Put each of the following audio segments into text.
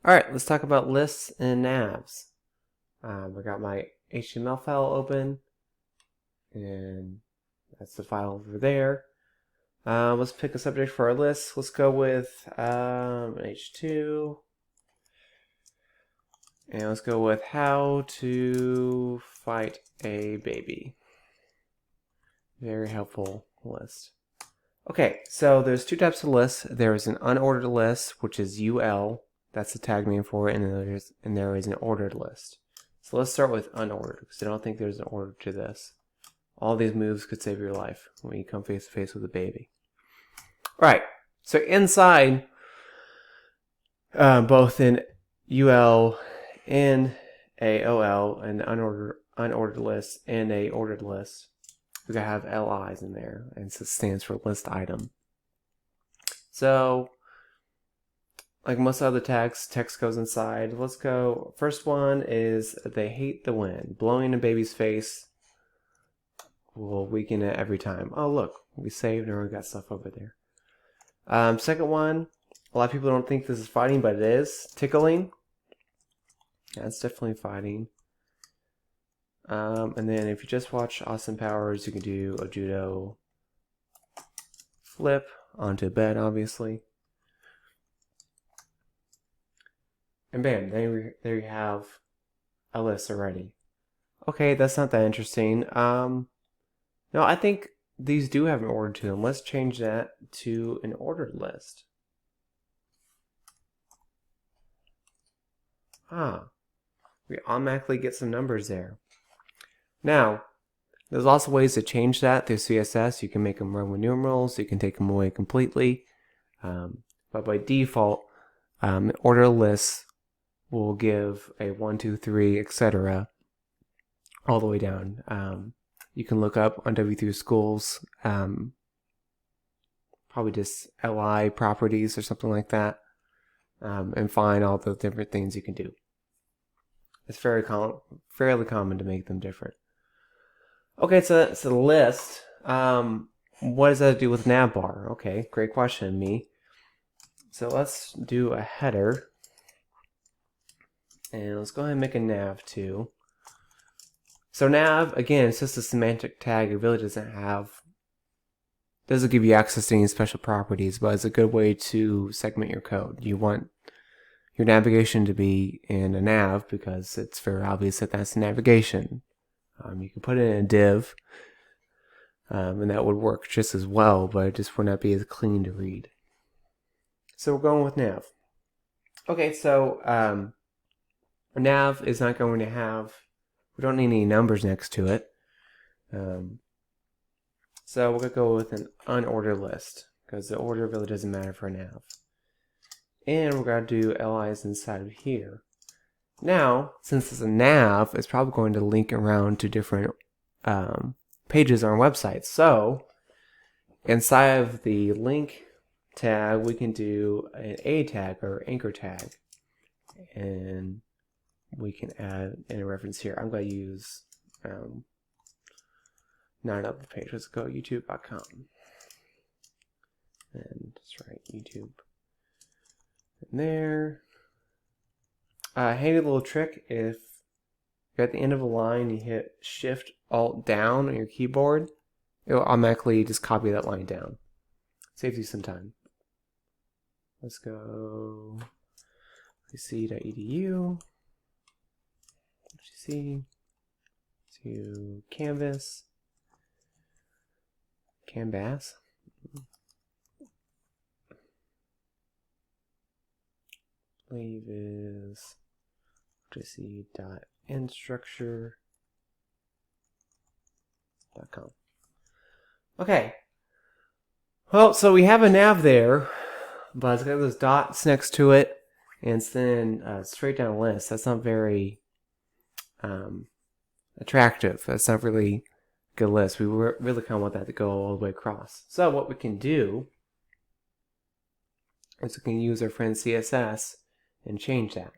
All right, let's talk about lists and navs. I got my HTML file open, and that's the file over there. Let's pick a subject for our list. Let's go with H2, and let's go with how to fight a baby. Very helpful list. Okay, so there's two types of lists. There's an unordered list, which is UL. That's the tag name for it, and there is an ordered list. So let's start with unordered, because I don't think there's an order to this. All these moves could save your life when you come face to face with a baby. All right, so inside, both in UL and AOL, an unordered list and a ordered list, we gotta have LIs in there, and it stands for list item. So, like most other tags, text goes inside. Let's go. First one is they hate the wind. Blowing a baby's face will weaken it every time. Oh, look, we saved and we got stuff over there. Second one, a lot of people don't think this is fighting, but it is. Tickling. That's definitely fighting. And then if you just watch Austin Powers, you can do a judo flip onto bed, obviously. And bam, there you have a list already. Okay, that's not that interesting. No, I think these do have an order to them. Let's change that to an ordered list. We automatically get some numbers there. Now, there's lots of ways to change that through CSS. You can make them Roman numerals. You can take them away completely. But by default, order lists will give a 1, 2, 3, etc. all the way down. You can look up on W3 Schools, probably just LI properties or something like that, and find all the different things you can do. It's fairly common to make them different. Okay, so it's a list. What does that do with navbar? Okay, great question, me. So let's do a header. And let's go ahead and make a nav too. So nav, again, it's just a semantic tag. It really doesn't give you access to any special properties, but it's a good way to segment your code. You want your navigation to be in a nav because it's very obvious that that's navigation. You can put it in a div, and that would work just as well, but it just would not be as clean to read. So we're going with nav. Okay, so our nav is not going to have, we don't need any numbers next to it. So we're going to go with an unordered list because the order really doesn't matter for a nav. And we're going to do LIs inside of here. Now, since it's a nav, it's probably going to link around to different pages on our website. So inside of the link tag, we can do an A tag or anchor tag. And we can add in a reference here. I'm going to use not up the page. Let's go youtube.com and just write YouTube in there. Handy little trick: if you're at the end of a line, you hit Shift Alt down on your keyboard, it will automatically just copy that line down. Saves you some time. Let's go c.edu. See to canvas, I believe is jc.endstructure.com. Okay, well, so we have a nav there, but it's got those dots next to it, and it's then straight down a list. That's not very attractive. That's not really a good list. We really kind of want that to go all the way across. So what we can do is we can use our friend CSS and change that.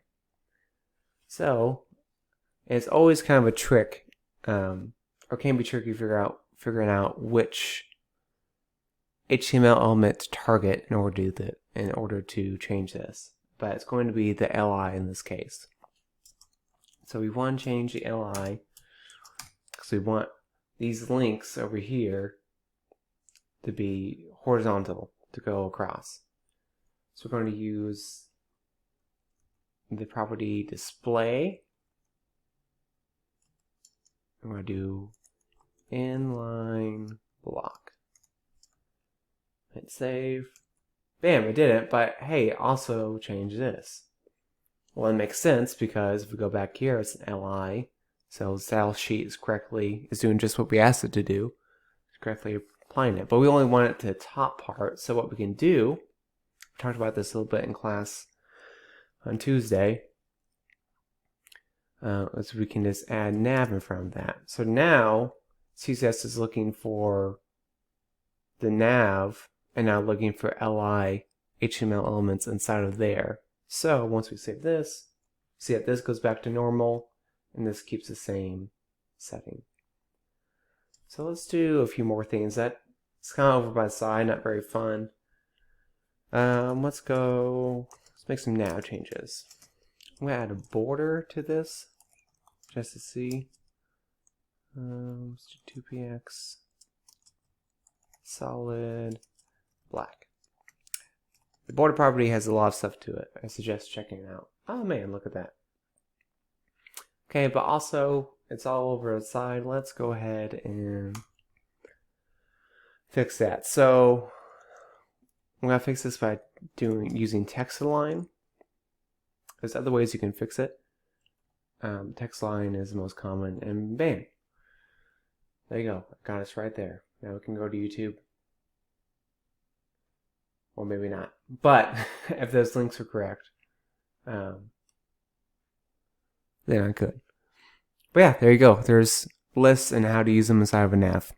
So it's always kind of a trick, or can be tricky figuring out which HTML element to target in order to change this. but it's going to be the li in this case. So we want to change the li because we want these links over here to be horizontal, to go across. So we're going to use the property display. I'm going to do inline block. Hit save. Bam, it didn't, but hey, also change this. Well, it makes sense because if we go back here, it's an li. So the style sheet is doing just what we asked it to do. It's correctly applying it. But we only want it to the top part. So what we can do, we talked about this a little bit in class on Tuesday, is we can just add nav in front of that. So now CSS is looking for the nav and now looking for li HTML elements inside of there. So once we save this, see that this goes back to normal and this keeps the same setting. So let's do a few more things. That's kind of over by the side, not very fun. Let's make some nav changes. I'm going to add a border to this just to see. Let's do 2px solid black. The border property has a lot of stuff to it. I suggest checking it out. Oh man, look at that. Okay, but also it's all over the side. Let's go ahead and fix that. So I'm gonna fix this by using text align. There's other ways you can fix it. Text align is the most common, and bam, there you go. Got us right there. Now we can go to YouTube. Or maybe not. But if those links are correct, then I could. But yeah, there you go. There's lists and how to use them inside of a nav.